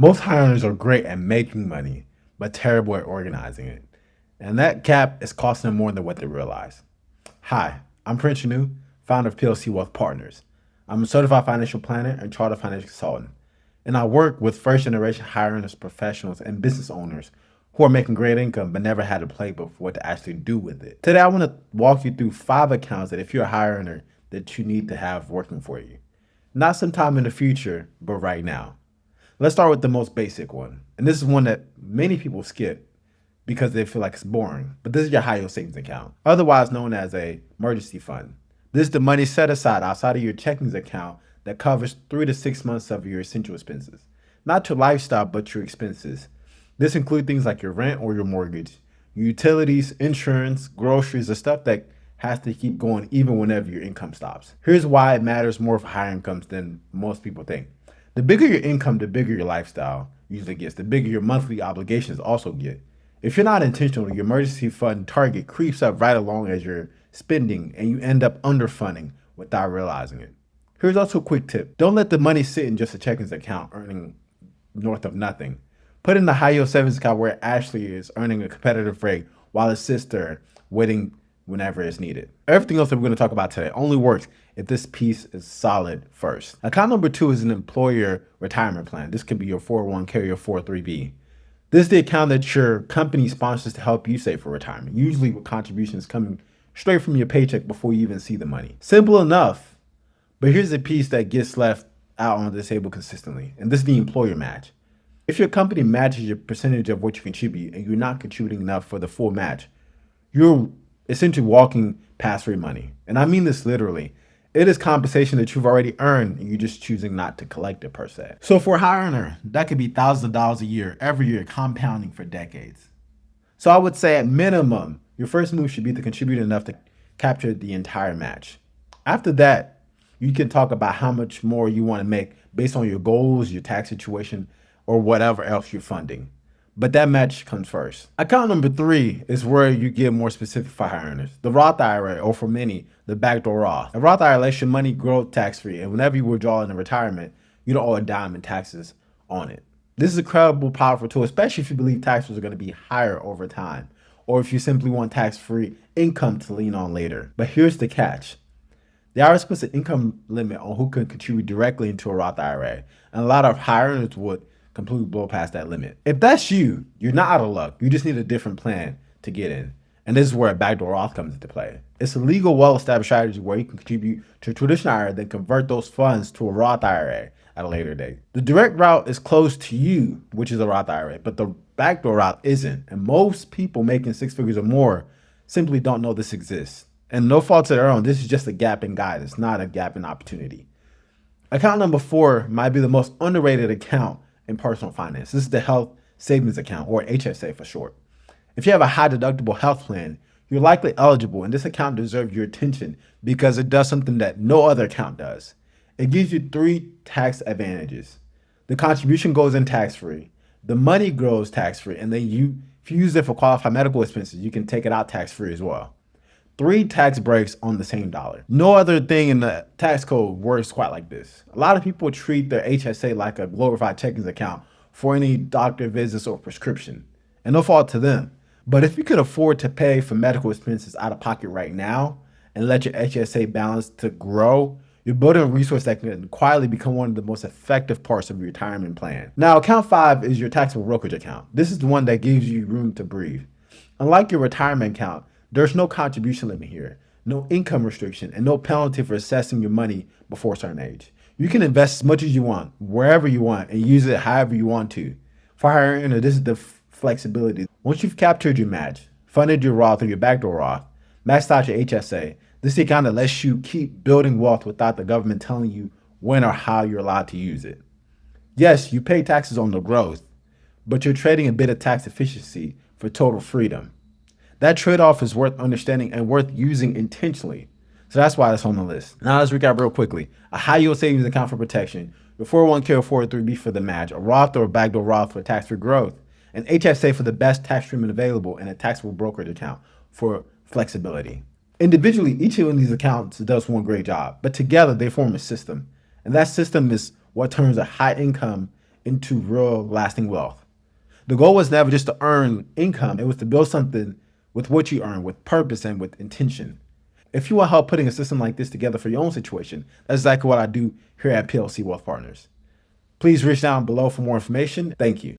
Most high earners are great at making money, but terrible at organizing it. And that gap is costing them more than what they realize. Hi, I'm Prince New, founder of PLC Wealth Partners. I'm a certified financial planner and chartered financial consultant. And I work with first generation high earners, professionals, and business owners who are making great income but never had a playbook for what to actually do with it. Today, I want to walk you through 5 accounts that if you're a high earner, that you need to have working for you. Not sometime in the future, but right now. Let's start with the most basic one. And this is one that many people skip because they feel like it's boring. But this is your high yield savings account, otherwise known as a emergency fund. This is the money set aside outside of your checkings account that covers 3 to 6 months of your essential expenses. Not your lifestyle, but your expenses. This includes things like your rent or your mortgage, your utilities, insurance, groceries, the stuff that has to keep going even whenever your income stops. Here's why it matters more for higher incomes than most people think. The bigger your income, the bigger your lifestyle usually gets, the bigger your monthly obligations also get. If you're not intentional, your emergency fund target creeps up right along as you're spending and you end up underfunding without realizing it. Here's also a quick tip. Don't let the money sit in just a checkings account earning north of nothing. Put in the high yield savings account where it actually is earning a competitive rate while it sits there waiting whenever it's needed. Everything else that we're going to talk about today only works if this piece is solid first. Account number 2 is an employer retirement plan. This could be your 401k or your 403b. This is the account that your company sponsors to help you save for retirement, usually with contributions coming straight from your paycheck before you even see the money. Simple enough, but here's the piece that gets left out on the table consistently, and this is the employer match. If your company matches your percentage of what you contribute and you're not contributing enough for the full match, you're essentially walking past free money. And I mean this literally. It is compensation that you've already earned and you're just choosing not to collect it per se. So for a high earner, that could be thousands of dollars a year, every year, compounding for decades. So I would say at minimum, your first move should be to contribute enough to capture the entire match. After that, you can talk about how much more you want to make based on your goals, your tax situation, or whatever else you're funding. But that match comes first. Account number 3 is where you get more specific for high earners. The Roth IRA, or for many, the Backdoor Roth. A Roth IRA lets your money grow tax-free, and whenever you withdraw into retirement, you don't owe a dime in taxes on it. This is a incredible, powerful tool, especially if you believe taxes are going to be higher over time, or if you simply want tax-free income to lean on later. But here's the catch. The IRS puts an income limit on who can contribute directly into a Roth IRA, and a lot of high earners would completely blow past that limit. If that's you, you're not out of luck. You just need a different plan to get in. And this is where a backdoor Roth comes into play. It's a legal, well-established strategy where you can contribute to a traditional IRA, then convert those funds to a Roth IRA at a later date. The direct route is closed to you, which is a Roth IRA, but the backdoor route isn't. And most people making 6 figures or more simply don't know this exists. And no fault of their own, this is just a gap in guidance, not a gap in opportunity. Account number 4 might be the most underrated account in personal finance. This is the health savings account, or HSA for short. If you have a high deductible health plan, you're likely eligible, and this account deserves your attention because it does something that no other account does. It gives you 3 tax advantages. The contribution goes in tax-free, the money grows tax-free, and then if you use it for qualified medical expenses, you can take it out tax-free as well. 3 tax breaks on the same dollar. No other thing in the tax code works quite like this. A lot of people treat their HSA like a glorified checkings account for any doctor visits or prescription, and no fault to them. But if you could afford to pay for medical expenses out of pocket right now and let your HSA balance to grow, you're building a resource that can quietly become one of the most effective parts of your retirement plan. Now, account 5 is your taxable brokerage account. This is the one that gives you room to breathe. Unlike your retirement account, there's no contribution limit here, no income restriction, and no penalty for assessing your money before a certain age. You can invest as much as you want, wherever you want, and use it however you want to. For higher earner, this is the flexibility. Once you've captured your match, funded your Roth or your backdoor Roth, maxed out your HSA, this is the account that lets you keep building wealth without the government telling you when or how you're allowed to use it. Yes, you pay taxes on the growth, but you're trading a bit of tax efficiency for total freedom. That trade-off is worth understanding and worth using intentionally. So that's why it's on the list. Now let's recap real quickly. A high yield savings account for protection, your 401k or 403b for the match, a Roth or a backdoor Roth for tax-free growth, an HSA for the best tax treatment available, and a taxable brokerage account for flexibility. Individually, each of these accounts does one great job, but together they form a system. And that system is what turns a high income into real lasting wealth. The goal was never just to earn income, it was to build something with what you earn, with purpose and with intention. If you want help putting a system like this together for your own situation, that's exactly what I do here at PLC Wealth Partners. Please reach down below for more information. Thank you.